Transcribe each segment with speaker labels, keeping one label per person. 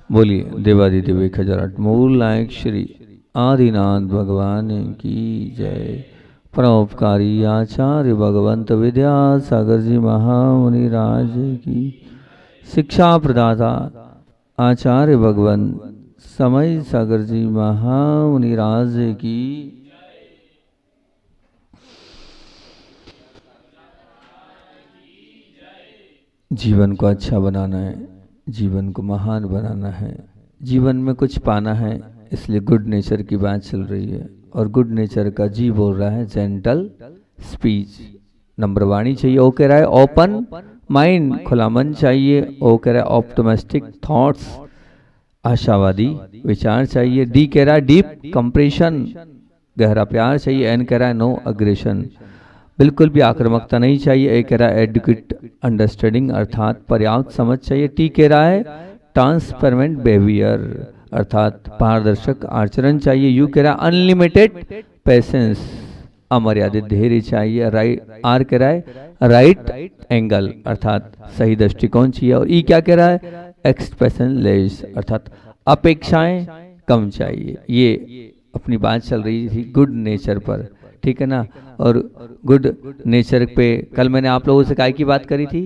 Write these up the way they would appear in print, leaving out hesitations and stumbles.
Speaker 1: बोलिए देवादिदेव 1008 मूल नायक श्री आदिनाथ भगवान की जय। परोपकारी आचार्य भगवंत विद्यासागर जी महामुनि राज की। शिक्षा प्रदाता आचार्य भगवंत समय सागर जी महामुनि राज की। जीवन को अच्छा बनाना है, जीवन को महान बनाना है, जीवन में कुछ पाना है, इसलिए गुड नेचर की बात चल रही है। और गुड नेचर का जी बोल रहा है जेंटल स्पीच। नंबर वाणी चाहिए, ओ कह रहा है ओपन माइंड, खुला मन चाहिए। ओ कह रहा है ऑप्टिमिस्टिक थॉट्स, आशावादी विचार चाहिए। डी कह रहा है डीप कंप्रेशन, गहरा प्यार चाहिए। एन कह रहा है नो अग्रेशन, बिल्कुल भी आक्रामकता नहीं चाहिए। ए कह रहा है एडुकेट अंडरस्टैंडिंग अर्थात पर्याप्त समझ चाहिए। टी कह रहा है ट्रांसपेरेंट बिहेवियर अर्थात पारदर्शक आचरण चाहिए। यू कह रहा है अनलिमिटेड पेशेंस, अमर्यादित धैर्य चाहिए। आर कह रहा है राइट एंगल अर्थात सही दृष्टिकोण चाहिए। और ई क्या कह रहा है एक्सपेक्टेशनलेस अर्थात अपेक्षाएं कम चाहिए। ये अपनी बात चल रही थी गुड नेचर पर, ठीक है ना। और गुड नेचर पे कल मैंने आप लोगों से काय की बात करी थी,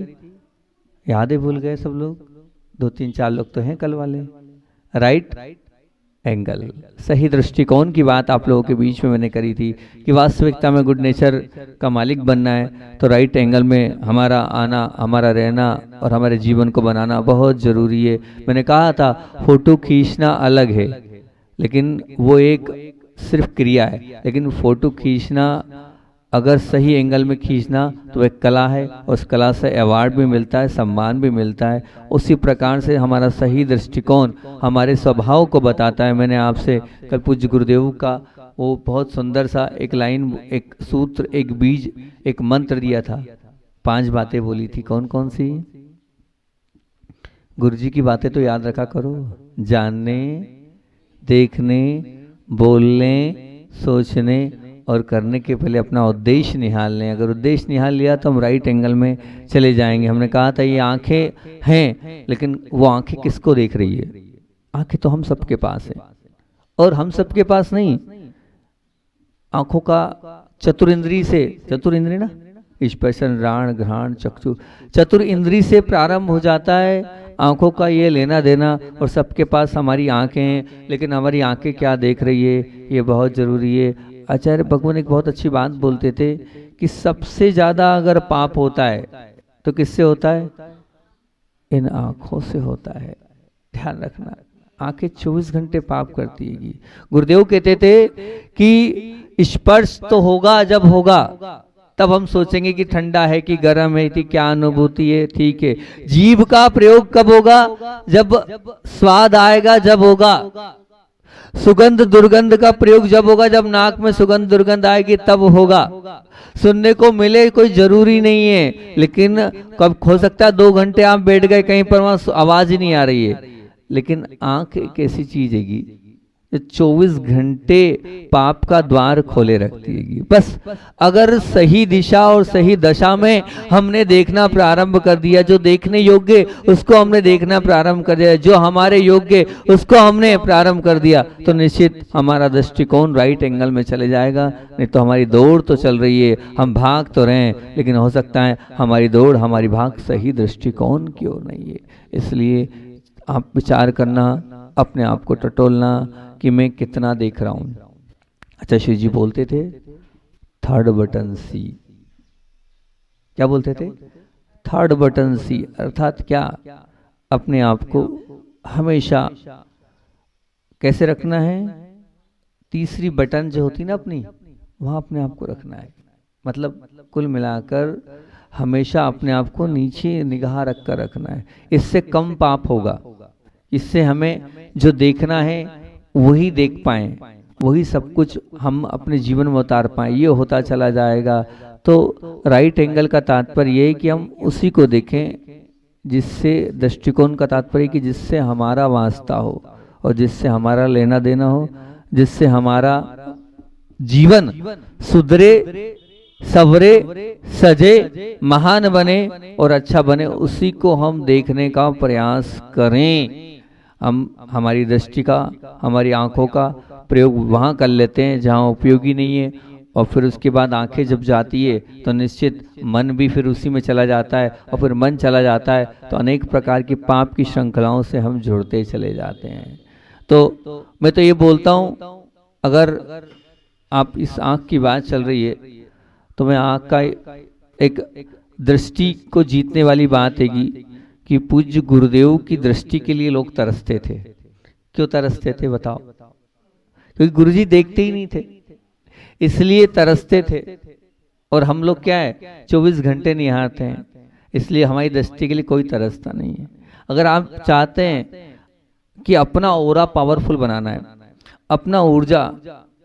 Speaker 1: याद है? भूल गए सब लोग? 2-3-4 लोग तो हैं कल वाले। राइट एंगल, सही दृष्टिकोण की बात आप लोगों के बीच में मैंने करी थी कि वास्तविकता में गुड नेचर का मालिक बनना है तो राइट एंगल में हमारा आना, हमारा रहना और हमारे जीवन को बनाना बहुत जरूरी है। मैंने कहा था फोटो खींचना अलग है, लेकिन वो एक सिर्फ क्रिया है, लेकिन फोटो खींचना अगर सही एंगल में खींचना तो एक कला है, उस कला से अवार्ड भी मिलता है, सम्मान भी मिलता है। उसी प्रकार से हमारा सही दृष्टिकोण हमारे स्वभाव को बताता है। मैंने आपसे कल पूज्य गुरुदेव का वो बहुत सुंदर सा एक लाइन, एक सूत्र, एक बीज, एक मंत्र दिया था। 5 बातें बोली थी, कौन कौन सी? गुरुजी की बातें तो याद रखा करो। जानने, देखने, बोलने, सोचने और करने के पहले अपना उद्देश्य निहाल लें। अगर उद्देश्य निहाल लिया तो हम राइट एंगल में चले जाएंगे। हमने कहा था ये आंखें हैं, लेकिन वो आंखें किसको देख रही है? आंखें तो हम सबके पास है, और हम सबके पास नहीं, आंखों का चतुर इंद्री से, चतुर इंद्री ना, स्पर्शन, राण, घ्राण, चक्षु, चतुर इंद्री से प्रारंभ हो जाता है आंखों का ये लेना देना। और सबके पास हमारी आंखें हैं, लेकिन हमारी आंखें क्या देख रही है ये बहुत जरूरी है। आचार्य भगवान एक बहुत अच्छी बात बोलते थे कि सबसे ज्यादा अगर पाप होता है तो किससे होता है? इन आंखों से होता है। ध्यान रखना, आंखें 24 घंटे पाप करती है। गुरुदेव कहते थे कि स्पर्श तो होगा, जब होगा तब हम सोचेंगे कि ठंडा है कि गर्म है कि क्या अनुभूति है, ठीक है। जीभ का प्रयोग कब होगा? जब स्वाद आएगा, जब होगा। सुगंध दुर्गंध का प्रयोग जब होगा, जब नाक में सुगंध दुर्गंध आएगी तब होगा। सुनने को मिले कोई जरूरी नहीं है, लेकिन कब हो सकता है 2 घंटे आप बैठ गए कहीं पर, वहां आवाज ही नहीं आ रही है। लेकिन आंख एक ऐसी चीज है 24 घंटे पाप का द्वार खोले रखती है। बस अगर सही दिशा और सही दशा में हमने देखना प्रारंभ कर दिया, जो देखने योग्य उसको हमने देखना प्रारंभ कर दिया, जो हमारे योग्य उसको हमने प्रारंभ कर दिया, तो निश्चित हमारा दृष्टिकोण राइट एंगल में चले जाएगा। नहीं तो हमारी दौड़ तो चल रही है, हम भाग तो रहे हैं, लेकिन हो सकता है हमारी दौड़, हमारी भाग सही दृष्टिकोण की ओर नहीं है। इसलिए आप विचार करना, अपने आप को टटोलना कि मैं कितना देख रहा हूं। अच्छा, शिव जी बोलते थे 3rd बटन सी। क्या बोलते थे? 3rd बटन सी अर्थात क्या? अपने आप को हमेशा कैसे रखना है? तीसरी बटन जो होती ना अपनी, वहां अपने आप को रखना है। मतलब कुल मिलाकर हमेशा अपने आप को नीचे निगाह रखकर रखना है। इससे कम पाप होगा, इससे हमें जो देखना है वही देख पाए, वही सब कुछ हम अपने जीवन में उतार पाए, ये होता चला जाएगा। तो राइट एंगल का तात्पर्य ये है कि हम उसी को देखें जिससे, दृष्टिकोण का तात्पर्य कि जिससे हमारा वास्ता हो और जिससे हमारा लेना देना हो, जिससे हमारा जीवन सुधरे, सवरे, सजे, महान बने और अच्छा बने, उसी को हम देखने का प्रयास करें। हम हमारी दृष्टि का, हमारी आंखों का प्रयोग वहाँ कर लेते हैं जहाँ उपयोगी नहीं है, और फिर उसके बाद आंखें जब जाती है तो निश्चित मन भी फिर उसी में चला जाता है, और फिर मन चला जाता है तो अनेक प्रकार की पाप की श्रृंखलाओं से हम जुड़ते चले जाते हैं। तो मैं तो ये बोलता हूँ, अगर आप इस आँख की बात चल रही है तो मैं आँख का एक दृष्टि को जीतने वाली बात हैगी कि पूज्य गुरुदेव की दृष्टि के लिए लोग तरसते थे। क्यों तरसते थे बताओ? क्योंकि गुरुजी देखते ही नहीं थे, इसलिए तरसते थे। और हम लोग क्या है, 24 घंटे निहारते हैं, इसलिए हमारी दृष्टि के लिए कोई तरसता नहीं है। अगर आप चाहते हैं कि अपना ओरा पावरफुल बनाना है, अपना ऊर्जा,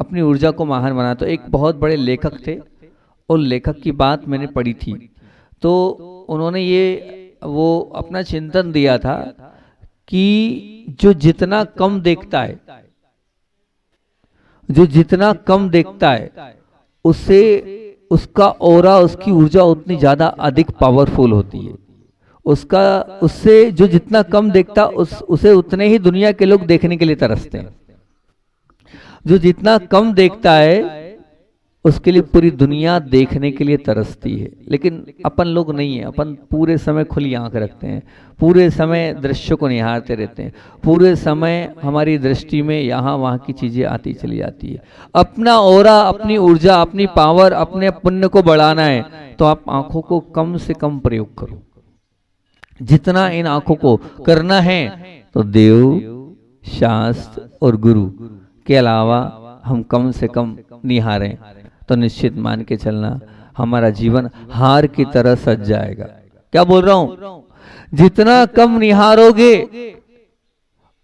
Speaker 1: अपनी ऊर्जा को महान बनाना, तो एक बहुत बड़े लेखक थे, और लेखक की बात मैंने पढ़ी थी, तो उन्होंने ये वो अपना चिंतन दिया था कि जो जितना कम देखता है, जो जितना कम देखता है, उससे उसका ओरा, उसकी ऊर्जा उतनी ज्यादा अधिक पावरफुल होती है। उससे जो जितना कम देखता उसे उतने ही दुनिया के लोग देखने के लिए तरसते हैं। जो जितना कम देखता है उसके लिए पूरी दुनिया देखने के लिए तरसती है। लेकिन अपन लोग नहीं है, अपन पूरे समय खुली आंख रखते हैं, पूरे समय दृश्य को निहारते रहते हैं, पूरे समय हमारी दृष्टि में यहाँ वहाँ की चीजें आती चली जाती है। अपना ओरा, अपनी ऊर्जा, अपनी पावर, अपने पुण्य को बढ़ाना है तो आप आंखों को कम से कम प्रयोग करो। जितना इन आंखों को करना है तो देव, शास्त्र और गुरु के अलावा हम कम से कम निहारें, तो निश्चित मान के चलना हमारा जीवन हार की तरह सज जाएगा। क्या बोल रहा हूं? जितना कम निहारोगे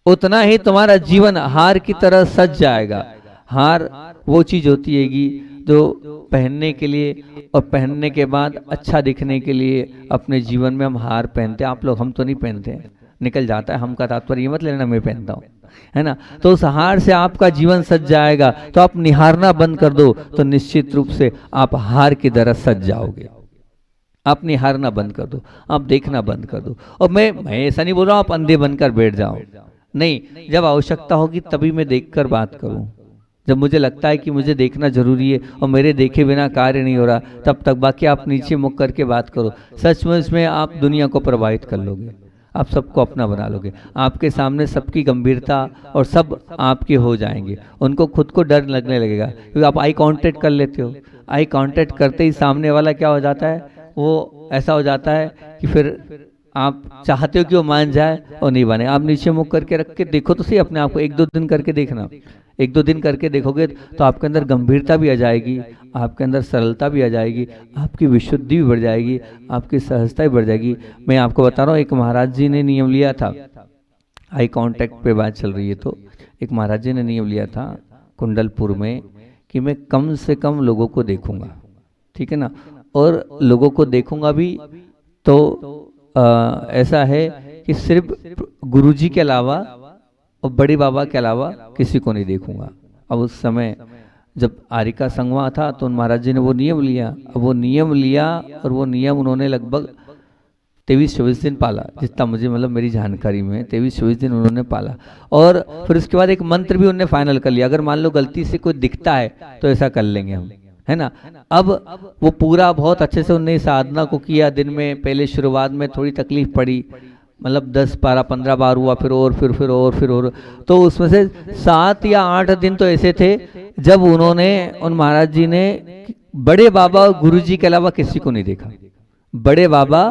Speaker 1: उतना ही तुम्हारा जीवन हार की तरह सज जाएगा। हार वो चीज होती हैगी जो पहनने के लिए और पहनने के बाद अच्छा दिखने के लिए अपने जीवन में हम हार पहनते हैं। आप लोग, हम तो नहीं पहनते हैं, निकल जाता है। हम का तात्पर्य ये मत लेना मैं पहनता हूँ, है ना। तो उस हार से आपका जीवन सज जाएगा। तो आप निहारना बंद कर दो तो निश्चित रूप से आप हार की तरह सज जाओगे। आप निहारना बंद कर दो, आप देखना बंद कर दो। और मैं ऐसा नहीं बोल रहा हूँ आप अंधे बनकर बैठ जाओ, नहीं। जब आवश्यकता होगी तभी मैं देखकर बात करूं। जब मुझे लगता है कि मुझे देखना जरूरी है और मेरे देखे बिना कार्य नहीं हो रहा, तब तक बाकी आप नीचे मुख करके बात करो। सचमुच में आप दुनिया को प्रभावित कर लोगे, आप सबको अपना बना लोगे। आपके सामने सबकी गंभीरता और सब आपके हो जाएंगे। उनको खुद को डर लगने लगेगा, क्योंकि आप आई कांटेक्ट कर लेते हो। आई कांटेक्ट करते ही सामने वाला क्या हो जाता है, वो ऐसा हो जाता है कि फिर आप चाहते हो कि वो मान जाए और नहीं माने। आप नीचे मुख करके रख के देखो तो सही अपने आप को, 1-2 दिन करके देखना। 1-2 दिन करके देखोगे तो आपके अंदर गंभीरता भी आ जाएगी, आपके अंदर सरलता भी आ जाएगी, आपकी विशुद्धि भी बढ़ जाएगी, आपकी सहजता भी बढ़ जाएगी। मैं आपको बता रहा हूँ, एक महाराज जी ने नियम लिया था, आई कांटेक्ट पे बात चल रही है, तो एक महाराज जी ने नियम लिया था कुंडलपुर में कि मैं कम से कम लोगों को देखूंगा, ठीक है ना। और लोगों को देखूंगा भी तो ऐसा है कि सिर्फ गुरुजी के अलावा और बड़े बाबा के अलावा किसी को नहीं देखूंगा। अब उस समय जब आरिका संगमा था तो उन महाराज जी ने वो नियम लिया। अब वो नियम लिया और वो नियम उन्होंने लगभग 23-24 दिन पाला, जितना मुझे मतलब मेरी जानकारी में 23-24 दिन उन्होंने पाला। और फिर उसके बाद एक मंत्र भी उन्होंने फाइनल कर लिया, अगर मान लो गलती से कोई दिखता है तो ऐसा कर लेंगे हम, है ना। अब वो पूरा बहुत अच्छे से उन्होंने साधना को किया। दिन में पहले शुरुआत में थोड़ी तकलीफ पड़ी, मतलब 10, 12, 15 बार हुआ, फिर और तो उसमें से 7 या 8 दिन तो ऐसे थे जब उन्होंने, उन महाराज जी ने बड़े बाबा और गुरुजी के अलावा किसी को नहीं देखा। बड़े बाबा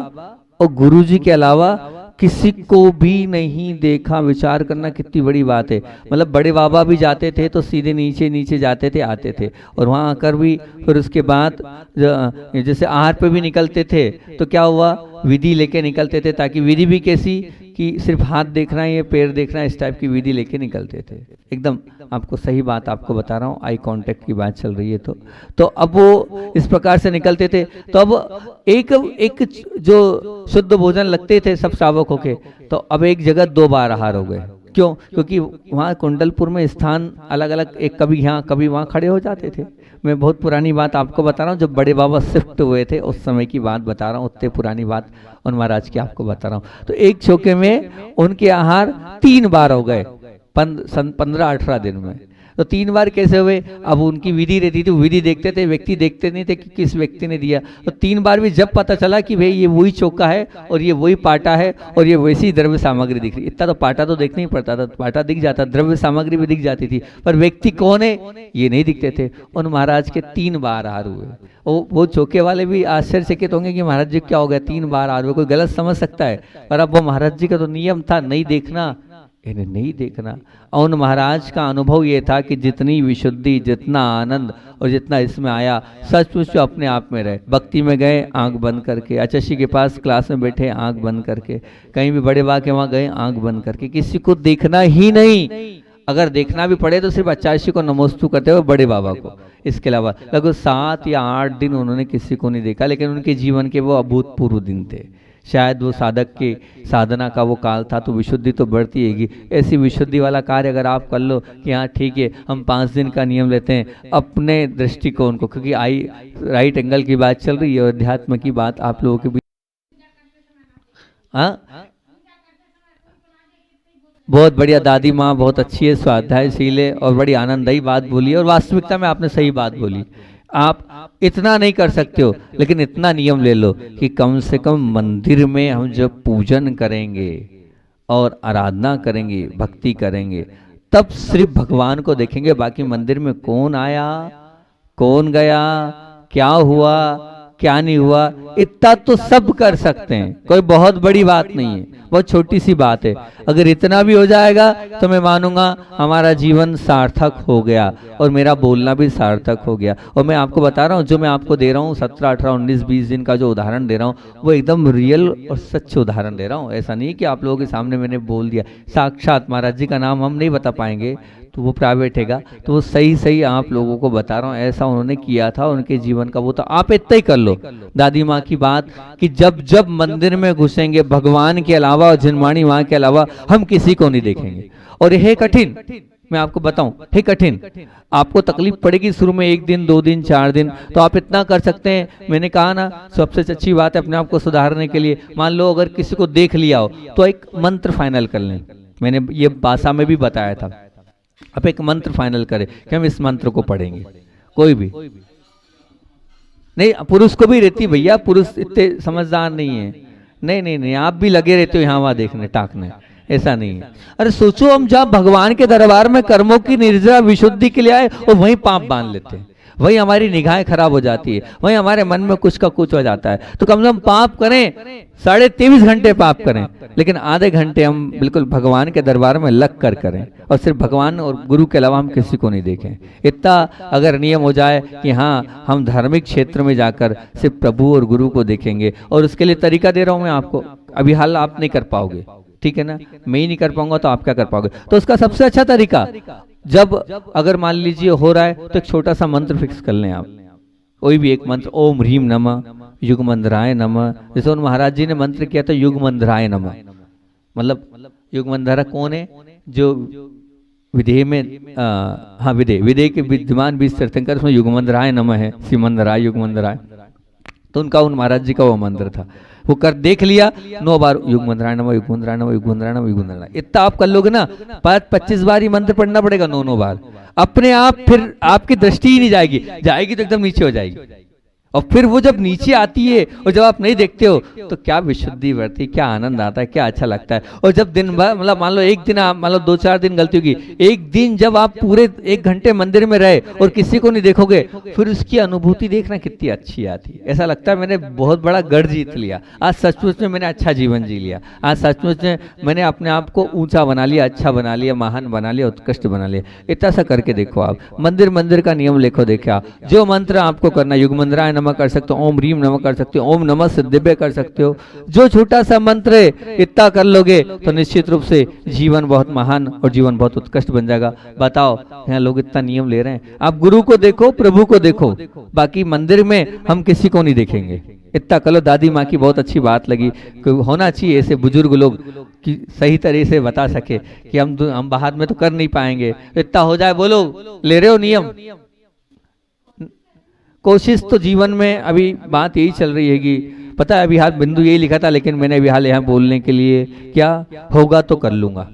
Speaker 1: और गुरुजी के अलावा किसी को भी नहीं देखा। विचार करना कितनी बड़ी बात है। मतलब बड़े बाबा भी जाते थे तो सीधे नीचे जाते थे, आते थे, और वहाँ आकर भी फिर उसके बाद जैसे आहार पे भी निकलते थे तो क्या हुआ, विधि लेके निकलते थे, ताकि विधि भी कैसी कि सिर्फ हाथ देखना है, ये पैर देखना है, इस टाइप की विधि लेके निकलते थे। एकदम आपको सही बात आपको बता रहा हूँ, आई कांटेक्ट की बात चल रही है। तो अब वो इस प्रकार से निकलते थे। तो अब एक जो शुद्ध भोजन लगते थे सब श्रावकों के, तो अब एक जगह 2 बार आहार हो गए। क्यों? क्योंकि वहाँ कुंडलपुर में स्थान अलग अलग, एक कभी यहाँ कभी वहाँ खड़े हो जाते थे। मैं बहुत पुरानी बात आपको बता रहा हूँ, जब बड़े बाबा शिफ्ट हुए थे उस समय की बात बता रहा हूँ, उतने पुरानी बात और महाराज की आपको बता रहा हूँ। तो एक चौके में उनके आहार 3 बार हो गए 15-18 दिन में। तो 3 बार कैसे हुए? अब उनकी विधि रहती थी, विधि देखते थे, व्यक्ति देखते नहीं थे कि किस व्यक्ति ने दिया। तो 3 बार भी जब पता चला कि भाई ये वही चौका है और ये वही पाटा है और ये वैसी द्रव्य सामग्री दिख रही, इतना तो पाटा तो देखना ही पड़ता था, पाटा दिख जाता, द्रव्य सामग्री भी दिख जाती थी, पर व्यक्ति कौन है ये नहीं दिखते थे। उन महाराज के 3 बार आहार हुए। वो चौके वाले भी आश्चर्यचकित होंगे कि महाराज जी क्या हो गया, 3 बार आहार हुए, कोई गलत समझ सकता है, पर अब वो महाराज जी का तो नियम था, नहीं देखना, इन्हें नहीं देखना। और उन महाराज का अनुभव ये था कि जितनी विशुद्धि, जितना आनंद और जितना इसमें आया, सचमुच अपने आप में रहे। भक्ति में गए आंख बंद करके, आचार्य के पास क्लास में बैठे आंख बंद करके, कहीं भी बड़े बा के वहाँ गए आंख बंद करके, किसी को देखना ही नहीं। अगर देखना भी पड़े तो सिर्फ आचार्य को नमोस्तु करते हुए बड़े बाबा को। इसके अलावा लगभग 7 या 8 दिन उन्होंने किसी को नहीं देखा, लेकिन उनके जीवन के वो अभूतपूर्व दिन थे। शायद वो साधक के साधना का वो काल था, तो विशुद्धि तो बढ़ती हैगी। ऐसी विशुद्धि वाला कार्य अगर आप कर लो कि हाँ ठीक है हम 5 दिन का नियम लेते हैं अपने दृष्टिकोण को, क्योंकि राइट एंगल की बात चल रही है और अध्यात्म की बात आप लोगों के बीच। हाँ बहुत बढ़िया, दादी माँ बहुत अच्छी है, स्वाध्यायशील है और बड़ी आनंददायी बात बोली, और वास्तविकता में आपने सही बात बोली। आप इतना नहीं कर सकते हो, लेकिन इतना नियम ले लो कि कम से कम मंदिर में हम जब पूजन करेंगे और आराधना करेंगे, भक्ति करेंगे, तब सिर्फ भगवान को देखेंगे। बाकी मंदिर में कौन आया, कौन गया, क्या हुआ, क्या नहीं हुआ, इतना तो सब कर सकते हैं, कोई बहुत बड़ी बात नहीं है, बहुत छोटी सी बात है। अगर इतना भी हो जाएगा तो मैं मानूंगा हमारा जीवन सार्थक हो गया और मेरा बोलना भी सार्थक हो गया। और मैं आपको बता रहा हूँ, जो मैं आपको दे रहा हूँ 17, 18, 19, 20 दिन का जो उदाहरण दे रहा हूँ, वो एकदम रियल और सच्च उदाहरण दे रहा हूँ। ऐसा नहीं कि आप लोगों के सामने मैंने बोल दिया। साक्षात महाराज जी का नाम हम नहीं बता पाएंगे, तो वो प्राइवेट हैगा, तो वो सही सही आप लोगों को बता रहा हूँ, ऐसा उन्होंने किया था, उनके जीवन का वो था। आप इतना ही कर लो दादी माँ की बात कि जब जब मंदिर में घुसेंगे भगवान के अलावा और जिनवाणी माँ के अलावा हम किसी को नहीं देखेंगे। और यह कठिन, मैं आपको बताऊं, है कठिन, आपको तकलीफ पड़ेगी शुरू में 1 दिन 2 दिन 4 दिन, तो आप इतना कर सकते हैं। मैंने कहा ना सबसे अच्छी बात है अपने आप को सुधारने के लिए, मान लो अगर किसी को देख लिया हो तो एक मंत्र फाइनल कर लें। मैंने ये भाषा में भी बताया था, आप एक मंत्र फाइनल करें कि हम इस मंत्र को पढ़ेंगे। कोई भी नहीं, पुरुष को भी रहती भैया, पुरुष इतने समझदार नहीं है। नहीं नहीं नहीं, आप भी लगे रहते हो यहाँ वहां देखने टाकने, ऐसा नहीं है। अरे सोचो हम जब भगवान के दरबार में कर्मों की निर्जरा विशुद्धि के लिए आए और वहीं पाप बांध लेते हैं, वही हमारी निगाहें खराब हो जाती है, वही हमारे मन में कुछ का कुछ हो जाता है। तो कम से कम पाप करें 23.5 घंटे पाप करें, लेकिन आधे घंटे हम बिल्कुल भगवान के दरबार में लग कर करें, और सिर्फ भगवान और गुरु के अलावा हम किसी को नहीं देखें। इतना अगर नियम हो जाए कि हाँ हम धार्मिक क्षेत्र में जाकर सिर्फ प्रभु और गुरु को देखेंगे, और उसके लिए तरीका दे रहा हूं मैं आपको, अभी हाल आप नहीं कर पाओगे, ठीक है ना, मैं ही नहीं कर पाऊंगा तो आप क्या कर पाओगे। तो उसका सबसे अच्छा तरीका, जब अगर मान लीजिए हो रहा है तो एक छोटा सा मंत्र फिक्स कर लें आप, कोई भी एक मंत्र, ओम ह्रीम नमः युगमंधराय नमः। जैसे उन महाराज जी ने मंत्र किया था युगमंधराय नमः, मतलब युगमंधरा कौन है, जो विधेय में हाँ विधेय के विद्यमान 20 तीर्थंकर, उसमें युगमंधराय नमः है, श्रीमंधराय युगमंधराय, तो उनका उन महाराज जी का वो मंत्र था। वो कर देख लिया 9 बार युगमंधराय नमः युगमंधराय नमः युगमंधराय नमः युगमंधराय, इतना आप कर लोगे ना, 25 बार ही मंत्र पढ़ना पड़ेगा, 9 बार, अपने आप फिर आपकी दृष्टि ही नहीं जाएगी, जाएगी तो एकदम नीचे हो जाएगी। और फिर वो जब नीचे आती है और जब आप नहीं देखते हो तो क्या विशुद्धि बढ़ती, क्या आनंद आता है, क्या अच्छा लगता है। और जब दिन भर, मतलब मान लो एक दिन आप, मान लो 2-4 दिन गलती होगी, एक दिन जब आप पूरे 1 घंटे मंदिर में रहे और किसी को नहीं देखोगे, फिर उसकी अनुभूति देखना कितनी अच्छी आती है। ऐसा लगता है मैंने बहुत बड़ा गढ़ जीत लिया, आज सचमुच में मैंने अच्छा जीवन जी लिया, आज सचमुच में मैंने अपने आप को ऊंचा बना लिया, अच्छा बना लिया, महान बना लिया, उत्कृष्ट बना लिया। इतना सा करके देखो आप, मंदिर का नियम लिखो, देखा जो मंत्र आपको करना, युगमंधराय नमः कर सकते हो, ओम ह्रीम नमः कर सकते हो, ओम नमः सिद्धिभ्य कर सकते हो, जो छोटा सा मंत्र है इतना कर लोगे तो निश्चित रूप से जीवन बहुत महान और जीवन बहुत उत्कृष्ट बन जाएगा। बताओ यहाँ लोग इतना नियम ले रहे हैं, आप गुरु को देखो, प्रभु को देखो, बाकी मंदिर में हम किसी को नहीं देखेंगे। इतना करो। दादी माँ की बहुत अच्छी बात लगी, होना चाहिए ऐसे बुजुर्ग लोग, कि सही तरह से बता सके कि हम बाहर में तो कर नहीं पाएंगे, इतना हो जाए। बोलो ले रहे हो नियम? कोशिश तो जीवन में अभी बात यही चल रही है कि पता है अभी हाल बिंदु यही लिखा था, लेकिन मैंने अभी हाल यहाँ बोलने के लिए क्या होगा तो कर लूंगा,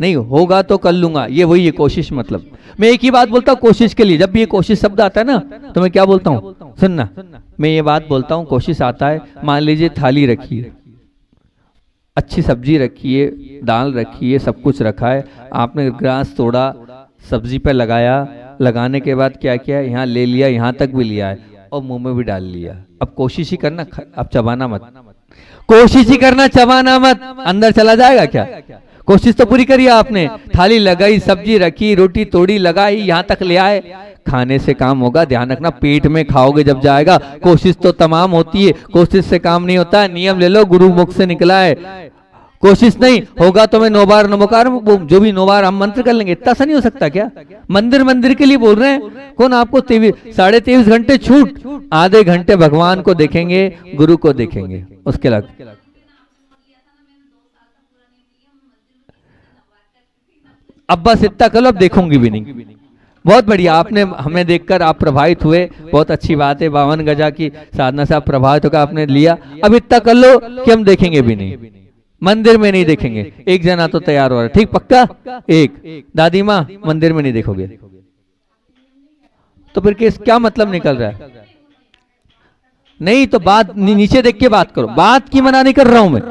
Speaker 1: नहीं होगा तो कर लूंगा, ये वही है कोशिश। मतलब मैं एक ही बात बोलता हूँ कोशिश के लिए, जब भी ये कोशिश शब्द आता है ना तो मैं क्या बोलता हूँ, सुनना, मैं ये बात बोलता हूँ कोशिश आता है, मान लीजिए थाली रखी है, अच्छी सब्जी रखी है, दाल रखी है, सब कुछ रखा है, आपने ग्रास तोड़ा, सब्जी पे लगाया, लगाने के बाद क्या किया, यहाँ ले लिया, यहाँ तक भी लिया है और मुंह में भी डाल लिया। अब कोशिश ही करना, अब चबाना मत, कोशिश ही करना, चबाना मत, अंदर चला जाएगा क्या? कोशिश तो पूरी करी आपने, थाली लगाई, सब्जी रखी, रोटी तोड़ी, लगाई, यहाँ तक ले आए, खाने से काम होगा, ध्यान रखना पेट में खाओगे जब जाएगा। कोशिश तो तमाम होती है, कोशिश से काम नहीं होता है, नियम ले लो, गुरु मुख से निकला है। कोशिश नहीं होगा तो मैं 9 बार नमोकार, जो भी 9 बार हम मंत्र कर लेंगे, इतना सा नहीं हो सकता क्या? मंदिर के लिए बोल रहे हैं, कौन आपको 23.5 घंटे छूट, आधे घंटे भगवान को देखेंगे, गुरु को देखेंगे, उसके अलावा अब बस इतना कर लो, अब देखूंगी भी नहीं। बहुत बढ़िया, आपने हमें देखकर आप प्रभावित हुए, बहुत अच्छी बात है, 52 गजा की साधना से आप प्रभावित होकर आपने लिया। अब इतना कर लो कि हम देखेंगे भी नहीं, मंदिर में नहीं देखेंगे। एक जना तो तैयार हो रहा है, ठीक पक्का? एक दादी माँ मंदिर में नहीं देखोगे तो फिर क्या मतलब निकल रहा है? नहीं तो बात नीचे देख के बात करो, बात की मना नहीं कर रहा हूं मैं,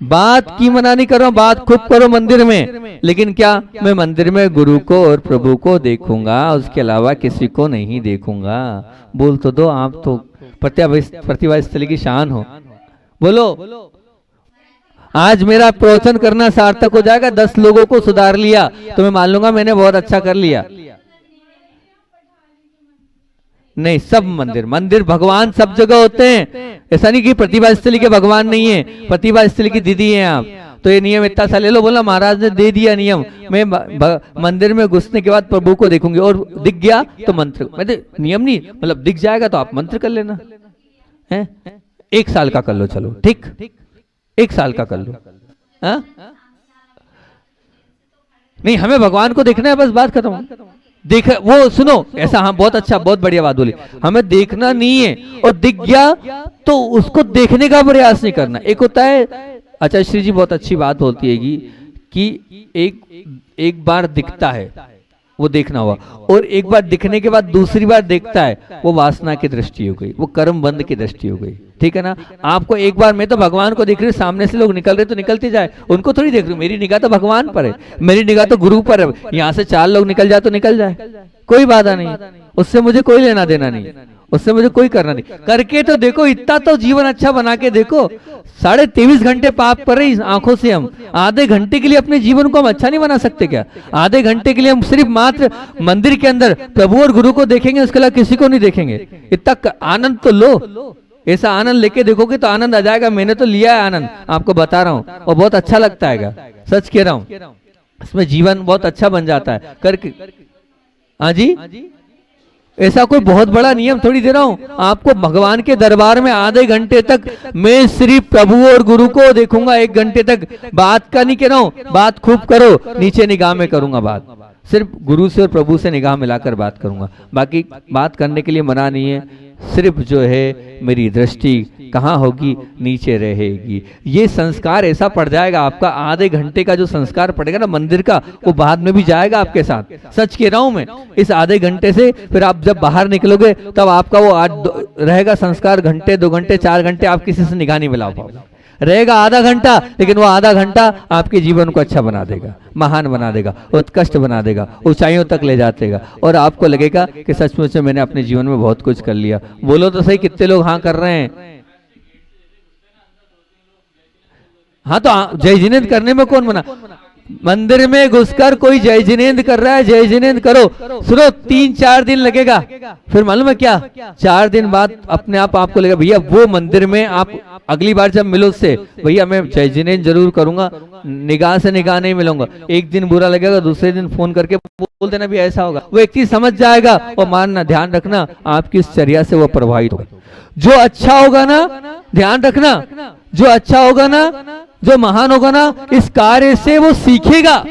Speaker 1: बात की मना नहीं कर रहा हूं, बात खूब करो मंदिर में, लेकिन क्या मैं मंदिर में गुरु को और प्रभु को देखूंगा, उसके अलावा किसी को नहीं देखूंगा। बोल तो दो, आप तो प्रतिभा स्थली की शान हो, बोलो। आज मेरा प्रवचन करना सार्थक हो जाएगा, 10 लोगों को सुधार लिया तो मैं मान लूंगा मैंने बहुत अच्छा कर लिया। नहीं, सब मंदिर भगवान सब जगह होते हैं, ऐसा नहीं कि प्रतिभा स्थली के भगवान नहीं है, प्रतिभा स्थली की दीदी हैं आप। तो ये नियम इतना सा ले लो, बोला महाराज ने दे दिया नियम, मैं मंदिर में घुसने के बाद प्रभु को देखूंगी और दिख गया तो मंत्र, मतलब नियम नहीं, मतलब दिख जाएगा तो आप मंत्र कर लेना है। 1 साल का कर लो, चलो ठीक, 1 साल का कर लो। हा? नहीं, हमें भगवान को देखना है, बस बात खत्म। देख वो सुनो ऐसा, हाँ बहुत अच्छा, बहुत बढ़िया बात बोली, हमें देखना नहीं है, और दिख गया तो उसको देखने का प्रयास नहीं करना। एक होता है, अच्छा श्री जी बहुत अच्छी बात होती है कि एक बार दिखता है वो देखना हुआ, और एक बार दिखने के बाद दूसरी बार देखता है, वो वासना की दृष्टि हो गई, वो कर्म बंध की दृष्टि हो गई, ठीक है ना। आपको एक बार, मैं तो भगवान को देख रही हूँ, सामने से लोग निकल रहे तो निकलते जाए, उनको थोड़ी देख रही हूँ, मेरी निगाह तो भगवान पर है, मेरी निगाह तो गुरु पर है। यहाँ से 4 लोग निकल जाए तो निकल जाए, कोई बाधा नहीं, उससे मुझे कोई लेना देना नहीं, उससे मुझे कोई करना नहीं। करके तो देखो, इतना तो जीवन अच्छा बना के देखो। 23.5 घंटे पाप कर रही आंखों से हम, आधे घंटे के लिए अपने जीवन को हम अच्छा नहीं बना सकते क्या? आधे घंटे के लिए हम सिर्फ मात्र मंदिर के अंदर प्रभु और गुरु को देखेंगे, उसके अलावा किसी को नहीं देखेंगे। इतना आनंद तो लो, ऐसा आनंद लेके देखोगे तो आनंद आ जाएगा। मैंने तो लिया है आनंद, आपको बता रहा हूँ, और बहुत अच्छा लगता है, सच कह रहा हूँ, इसमें जीवन बहुत अच्छा बन जाता है करके। हाँ जी, ऐसा कोई बहुत बड़ा नियम थोड़ी दे रहा हूं आपको। भगवान के दरबार में आधे घंटे तक मैं सिर्फ प्रभु और गुरु को देखूंगा, 1 घंटे तक। बात का नहीं कह रहा हूं, बात खूब करो, नीचे निगाह में करूंगा बात, सिर्फ गुरु से और प्रभु से निगाह मिलाकर बात करूंगा, बाकी बात करने के लिए मना नहीं है। सिर्फ जो है मेरी दृष्टि कहाँ होगी, नीचे रहेगी। ये संस्कार ऐसा पड़ जाएगा आपका, आधे घंटे का जो संस्कार पड़ेगा ना मंदिर का, वो बाद में भी जाएगा आपके साथ। सच कह रहा हूं मैं, इस आधे घंटे से फिर आप जब बाहर निकलोगे तब आपका वो रहेगा संस्कार, घंटे 2 घंटे 4 घंटे आप किसी से निगाह नहीं मिला पाओगे, रहेगा आधा घंटा, लेकिन वो आधा घंटा आपके जीवन को अच्छा बना देगा, महान बना देगा, उत्कृष्ट बना देगा, ऊंचाइयों तक ले जातेगा, और आपको लगेगा कि सचमुच में मैंने अपने जीवन में बहुत कुछ कर लिया। बोलो तो सही, कितने लोग हाँ कर रहे हैं? हाँ तो जय जिनेंद्र करने में कौन मना? मंदिर में घुसकर कोई जय जिनेंद्र कर रहा है, जय जिनेंद्र करो। सुनो, 3-4 दिन लगेगा, फिर मालूम है क्या, 4 दिन बाद अपने आप आपको लगेगा भैया वो मंदिर में आप अगली बार जब मिलो उससे, भैया मैं जय जिनेंद्र जरूर करूंगा, निगाह से निगाह नहीं मिलूंगा। एक दिन बुरा लगेगा, दूसरे दिन फोन करके बोल देना भी ऐसा होगा, वो व्यक्ति समझ जाएगा। और मानना, ध्यान रखना, आपकी इस चर्या से वो प्रभावित होगा। जो अच्छा होगा ना, ध्यान रखना, जो अच्छा होगा ना, जो महान होगा ना, इस कार्य से वो सीखेगा,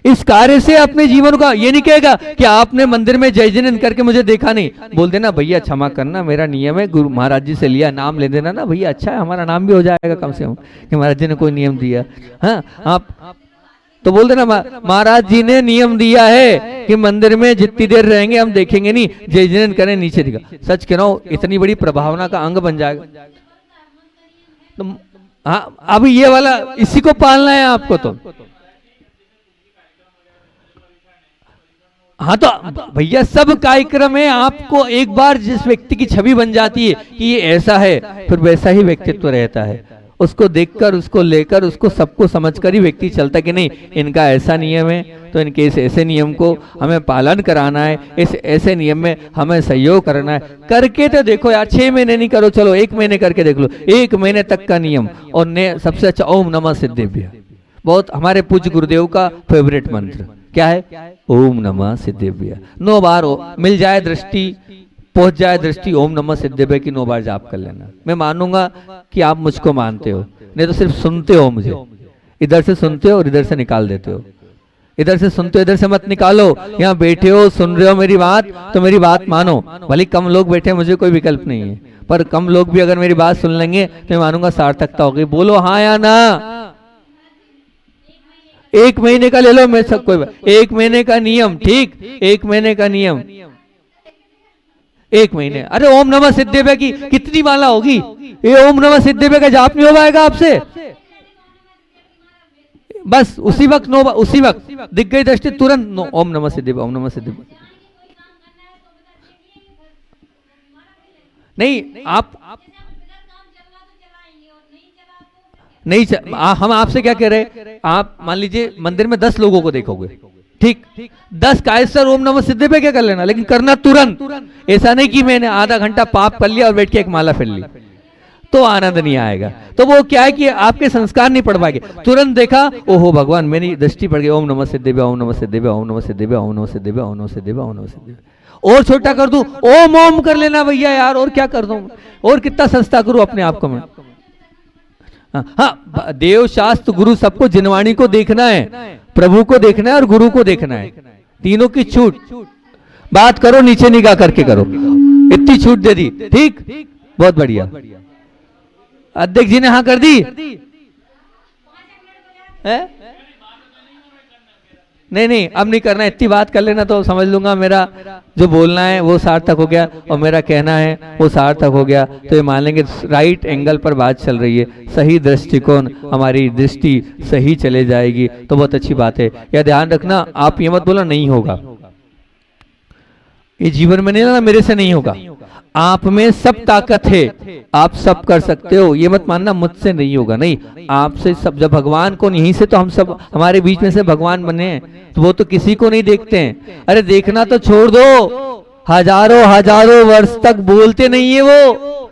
Speaker 1: इस कार्य से अपने जीवन का, ये नहीं कहेगा कि आपने मंदिर में जय जिनेंद्र करके मुझे देखा नहीं, बोल देना भैया क्षमा करना, मेरा नियम है, गुरु महाराज जी से लिया, नाम ले देना ना भैया, अच्छा है हमारा नाम भी हो जाएगा कम से कम कि महाराज जी ने कोई नियम दिया। हाँ, आप तो बोल देना महाराज जी ने नियम दिया है कि मंदिर में जितनी देर रहेंगे हम देखेंगे नहीं, जय जिनेंद्र करें नीचे दिखा। सच कह रहा हूं, इतनी बड़ी प्रभावना का अंग बन जाएगा। तो हाँ, अभी ये वाला इसी को पालना है आपको। तो हाँ, तो भैया सब कार्यक्रम है, आपको एक बार जिस व्यक्ति की छवि बन जाती है कि ये ऐसा है, फिर वैसा ही व्यक्तित्व रहता है। उसको देखकर, उसको लेकर, उसको सबको समझकर ही व्यक्ति चलता कि नहीं इनका ऐसा नियम है, तो इनके इस ऐसे नियम को हमें पालन कराना है, इस ऐसे नियम में हमें सहयोग करना है। करके तो देखो यार, 6 महीने नहीं करो, चलो 1 महीने करके देख लो, 1 महीने तक का नियम। और सबसे अच्छा ओम नमः सिद्धेभ्य, बहुत हमारे पूज्य गुरुदेव का फेवरेट मंत्र क्या है, ओम नमः सिद्धेभ्य। 9 बार मिल जाए दृष्टि, पहुंच जाए दृष्टि, ओम नमः सिद्धेभ्य की 9 बार जाप कर लेना। मैं मानूंगा कि आप मुझको मानते हो, नहीं तो सिर्फ सुनते हो मुझे, इधर से सुनते हो और इधर से निकाल देते हो। इधर से सुनते हो, इधर से मत निकालो। यहाँ बैठे हो, सुन रहे हो मेरी बात, तो मेरी बात मानो। भले कम लोग बैठे, मुझे कोई विकल्प नहीं है, पर कम लोग भी अगर मेरी बात सुन लेंगे तो मैं मानूंगा सार्थकता होगी। बोलो हाँ या ना। 1 महीने का ले लो, मैं सब कोई 1 महीने का नियम, ठीक, 1 महीने का नियम, 1 महीने। अरे ओम नमः सिद्धेभ्य की कितनी माला होगी, ये ओम नमः सिद्धेभ्य का जाप नहीं हो पाएगा आपसे। बस उसी वक्त उसी वक्त दिख गई दृष्टि, तुरंत ओम नमः सिद्धेभ्य, ओम नमः सिद्धेभ्य। नहीं, आप नहीं हम आपसे क्या कह रहे, आप मान लीजिए मंदिर में 10 लोगों को देखोगे, ठीक, 10 कायस्तर ओम नमः सिद्धेभ्य क्या कर लेना, लेकिन करना तुरंत। ऐसा नहीं कि मैंने आधा घंटा पाप कर लिया और बैठ के एक माला फिर ली, तो आनंद नहीं आएगा। तो वो क्या है कि आपके संस्कार नहीं पढ़ पाएंगे। तुरंत देखा, ओहो भगवान मेरी दृष्टि पड़ गई, ओम नमः सिद्धेभ्य, ओम नमः सिद्धेभ्य, ओम नमः सिद्धेभ्य, ओम नमः सिद्धेभ्य, ओम नमः सिद्धेभ्य, ओम नमः सिद्धेभ्य। और छोटा कर दूं, ओम ओम कर लेना भैया यार, और क्या कर दूं, और कितना सस्ता करूं अपने आप को मैं। हाँ, देव शास्त्र गुरु सबको, जिनवाणी को देखना है, प्रभु को देखना है और गुरु को देखना है, तीनों की छूट। बात करो नीचे निगाह करके करो, इतनी छूट दे दी, ठीक, बहुत बढ़िया। अध्यक्ष जी ने हाँ कर दी है? नहीं, अब नहीं करना, इतनी बात कर लेना तो समझ लूंगा मेरा जो बोलना है वो सार्थक हो गया और मेरा कहना है वो सार्थक हो गया। तो ये मान लेंगे राइट एंगल पर बात चल रही है, सही दृष्टिकोण, हमारी दृष्टि सही चले जाएगी, तो बहुत अच्छी बात है। यह ध्यान रखना, आप ये मत बोला नहीं होगा, ये जीवन में नहीं ना, मेरे से नहीं होगा। आप में सब ताकत है, आप सब कर सकते हो, ये मत मानना मुझसे नहीं होगा, नहीं, आपसे सब। जब भगवान को, यहीं से तो हम सब, हमारे बीच में से भगवान बने हैं, तो वो तो किसी को नहीं देखते हैं। अरे देखना तो छोड़ दो, हजारों हजारों वर्ष तक बोलते नहीं है वो,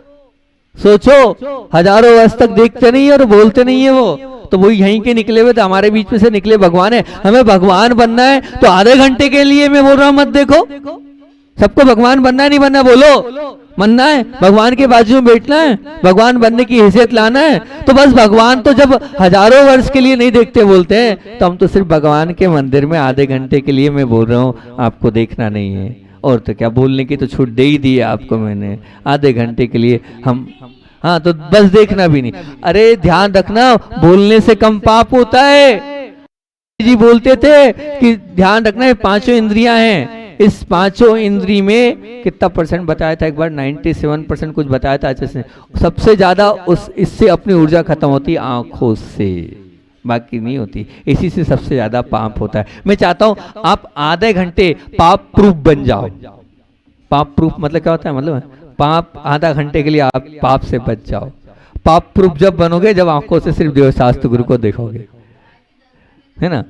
Speaker 1: सोचो, हजारों वर्ष तक देखते नहीं है और बोलते नहीं है वो, तो वही यहीं के निकले हुए, तो हमारे बीच में से निकले भगवान है। हमें भगवान बनना है तो आधे घंटे के लिए मैं बोल रहा हूं, मत देखो, सबको भगवान बनना है, नहीं बनना, बोलो बनना है, भगवान के बाजू में बैठना है, भगवान बनने की हैसियत लाना है। तो बस भगवान तो जब हजारों वर्ष के लिए नहीं देखते बोलते हैं, तो हम तो सिर्फ भगवान के मंदिर में आधे घंटे के लिए मैं बोल रहा हूँ, आपको देखना नहीं है। और तो क्या, बोलने की तो छूट दे ही दी है आपको मैंने, आधे घंटे के लिए हम, हाँ, तो बस देखना भी नहीं। अरे ध्यान रखना, बोलने से कम पाप होता है। जी बोलते थे कि ध्यान रखना, ये 5 इंद्रियां हैं, इस 5 इंद्री में कितना % बताया था एक बार, 97% कुछ बताया था अच्छे से। सबसे ज्यादा इससे अपनी ऊर्जा खत्म होती है आंखों से, बाकी नहीं होती, इसी से सबसे ज्यादा पाप होता है। मैं चाहता हूं आप आधे घंटे पाप प्रूफ बन जाओ। पाप प्रूफ मतलब क्या होता है, मतलब पाप आधा घंटे के लिए आप पाप से बच जाओ। पाप प्रूफ जब बनोगे, जब आंखों से सिर्फ देव शास्त्र गुरु को देखोगे, है ना।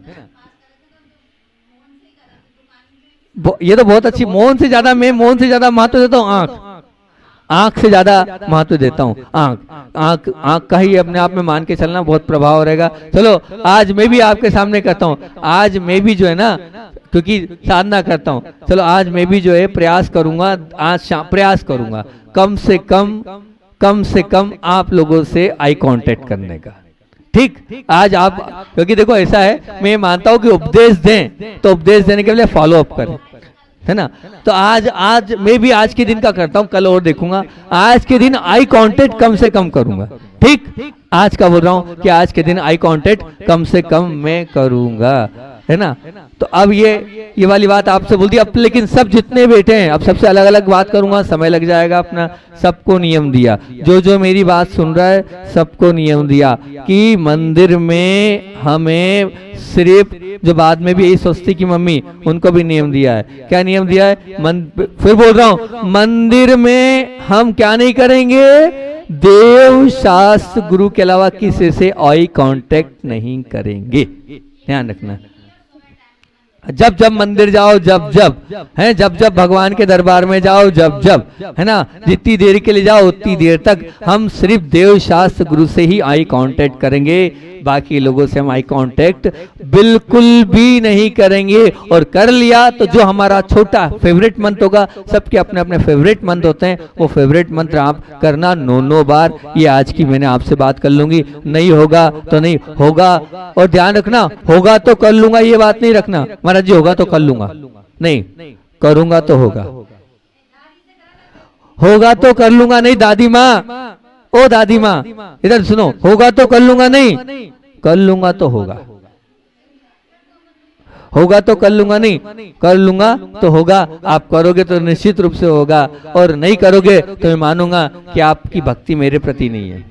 Speaker 1: ये तो बहुत अच्छी, मौन से ज्यादा, मैं मौन से ज्यादा महत्व देता हूँ आंख, आंख से ज्यादा महत्व देता हूँ। आंख का ही अपने आप में मान के चलना, बहुत प्रभाव रहेगा। चलो आज मैं भी आपके सामने करता हूँ, आज मैं भी जो है ना, क्योंकि साधना करता हूँ, चलो आज मैं भी जो है प्रयास करूंगा, आज शाम प्रयास करूंगा कम से कम कम से कम आप लोगों से आई कांटेक्ट करने का। ठीक, आज आप, क्योंकि देखो ऐसा है, मैं मानता हूं कि उपदेश दें तो उपदेश देने के लिए फॉलो अप करें, है ना। तो आज मैं भी आज के दिन का करता हूं, कल और देखूंगा। आज के दिन आई कांटेक्ट कम से कम करूंगा। ठीक, आज का बोल रहा हूं कि आज के दिन आई कांटेक्ट कम से कम मैं करूंगा, है ना। तो अब ये वाली बात आपसे बोल दी। अब लेकिन सब जितने बैठे हैं, अब सबसे अलग अलग बात करूंगा, समय लग जाएगा अपना। सबको नियम दिया, जो मेरी बात सुन रहा है सबको नियम दिया कि मंदिर में हमें सिर्फ, जो बाद में भी यही सोचती कि मम्मी, उनको भी नियम दिया है। क्या नियम दिया है? फिर बोल रहा हूं, मंदिर में हम क्या नहीं करेंगे? देव, शास्त्र, गुरु के अलावा किसी से आई कांटेक्ट नहीं करेंगे। ध्यान रखना। जब जब मंदिर जाओ, जब भगवान के दरबार में जाओ, जब, है ना, जितनी देर के लिए जाओ उतनी देर तक हम सिर्फ देव, शास्त्र, गुरु से ही आई कांटेक्ट करेंगे। बाकी लोगों से हम आई कांटेक्ट बिल्कुल भी नहीं करेंगे। और कर लिया तो जो हमारा छोटा फेवरेट मंत्र होगा, सबके अपने अपने फेवरेट मंत्र होते हैं, वो फेवरेट मंत्र आप करना 9 बार। ये आज की मैंने आपसे बात कर लूंगी, नहीं होगा तो नहीं होगा। और ध्यान रखना, होगा तो कर लूंगा ये बात नहीं रखना, महाराज जी होगा तो कर लूंगा, नहीं, करूंगा तो होगा। होगा तो कर लूंगा नहीं, दादी माँ, ओ दादी माँ इधर सुनो, होगा तो कर लूंगा नहीं, कर लूंगा तो होगा। होगा तो कर लूंगा नहीं, कर लूंगा तो होगा। आप करोगे तो निश्चित रूप से होगा, और नहीं करोगे तो मैं मानूंगा कि आपकी भक्ति मेरे प्रति नहीं है।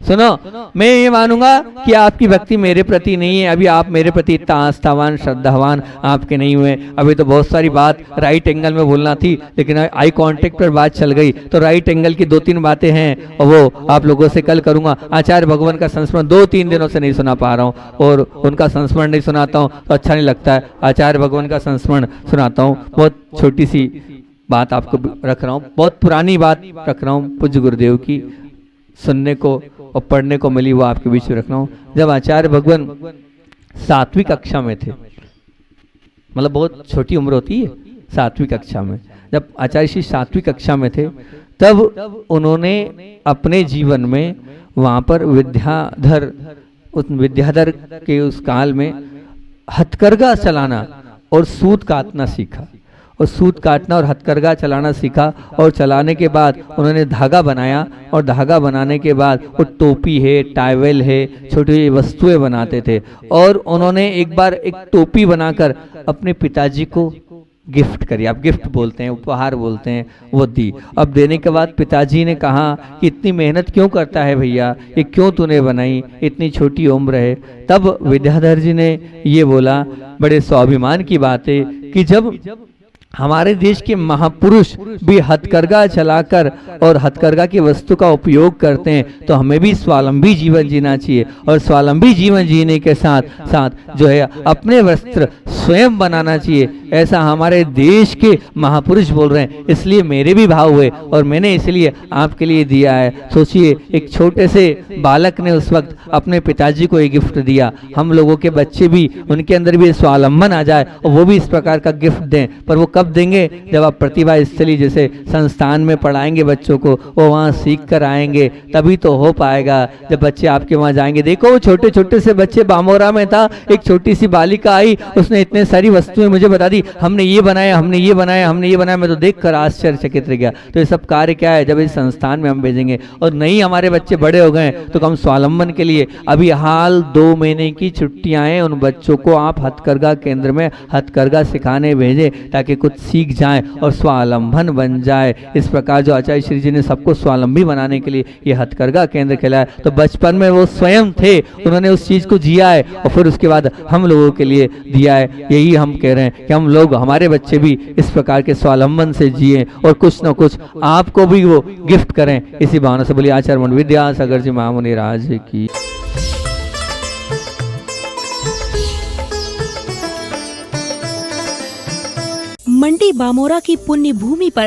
Speaker 1: सुनो, मैं ये मानूंगा कि आपकी भक्ति मेरे प्रति नहीं है। अभी आप मेरे प्रति इतना आस्थावान, श्रद्धावान आपके नहीं हुए। अभी तो बहुत सारी बात राइट एंगल में बोलना थी, लेकिन आई कांटेक्ट पर बात चल गई। तो राइट एंगल की 2-3 बातें हैं, और वो आप लोगों से कल करूंगा। आचार्य भगवान का संस्मरण 2-3 दिनों से नहीं सुना पा रहा हूँ, और उनका संस्मरण नहीं सुनाता हूँ तो अच्छा नहीं लगता है। आचार्य भगवान का संस्मरण सुनाता हूँ। बहुत छोटी सी बात आपको रख रहा हूँ, बहुत पुरानी बात रख रहा हूँ, पूज्य गुरुदेव की सुनने को और पढ़ने को मिली, वो आपके बीच में रख रहा हूँ। जब आचार्य भगवान 7वीं कक्षा में थे, मतलब बहुत छोटी उम्र होती है 7वीं कक्षा में, जब आचार्य श्री 7वीं कक्षा में थे, तब उन्होंने अपने जीवन में वहाँ पर विद्याधर के उस काल में हथकरघा चलाना और सूत काटना सीखा, और सूत काटना और हथकरघा चलाना सीखा। और चलाने के बाद उन्होंने धागा बनाया, और धागा बनाने के बाद वो टोपी है, टाइवेल है, छोटी वस्तुएं बनाते थे। और उन्होंने एक बार एक टोपी बनाकर अपने पिताजी को गिफ्ट करी, आप गिफ्ट बोलते हैं, उपहार बोलते हैं, वो दी। अब देने के बाद पिताजी ने कहा कि इतनी मेहनत क्यों करता है भैया, ये क्यों तूने बनाई, इतनी छोटी उम्र है। तब विद्याधर जी ने ये बोला, बड़े स्वाभिमान की बात है, कि जब हमारे देश के महापुरुष भी हथकरघा चलाकर और हथकरघा की वस्तु का उपयोग करते हैं, तो हमें भी स्वावलंबी जीवन जीना चाहिए। और स्वावलंबी जीवन जीने के साथ साथ जो है अपने वस्त्र स्वयं बनाना चाहिए, ऐसा हमारे देश के महापुरुष बोल रहे हैं। इसलिए मेरे भी भाव हुए, और मैंने इसलिए आपके लिए दिया है। सोचिए, एक छोटे से बालक ने उस वक्त अपने पिताजी को एक गिफ्ट दिया। हम लोगों के बच्चे भी, उनके अंदर भी स्वावलंबन आ जाए, और वो भी इस प्रकार का गिफ्ट दें। पर वो कब देंगे? जब आप प्रतिभा स्थली जैसे संस्थान में पढ़ाएंगे बच्चों को, वो वहाँ सीख कर आएंगे, तभी तो हो पाएगा। जब बच्चे आपके वहाँ जाएंगे, देखो वो छोटे छोटे से बच्चे, बामोरा में था, एक छोटी सी बालिका आई, उसने इतने सारी वस्तुएं मुझे बता दी, हमने ये बनाया, हमने ये बनाया, हमने ये बनाया। मैं तो देखकर आश्चर्यचकित रह गया। तो ये सब कार्य क्या है? जब इस संस्थान में हम भेजेंगे, और नहीं हमारे बच्चे बड़े हो गए तो हम स्वावलंबन के लिए अभी हाल 2 महीने की छुट्टियां हैं, उन बच्चों को आप हथकरघा केंद्र में हथकरघा सिखाने भेजें, ताकि कुछ सीख जाएं और स्वावलंबन बन जाए। इस प्रकार जो आचार्य श्री जी ने सबको स्वावलंबी बनाने के लिए ये हथकरघा केंद्र खिलाया, तो बचपन में वो स्वयं थे, उन्होंने उस चीज को जिया है, और फिर उसके बाद हम लोगों के लिए दिया है। यही हम कह रहे हैं कि हम लोग, हमारे बच्चे भी इस प्रकार के स्वावलंबन से जिए, और कुछ न कुछ आपको भी वो गिफ्ट करें। इसी भावना से बोलिए आचार्य मन विद्यासागर जी महामुनि राज की।
Speaker 2: मंडी बामोरा की पुण्य भूमि पर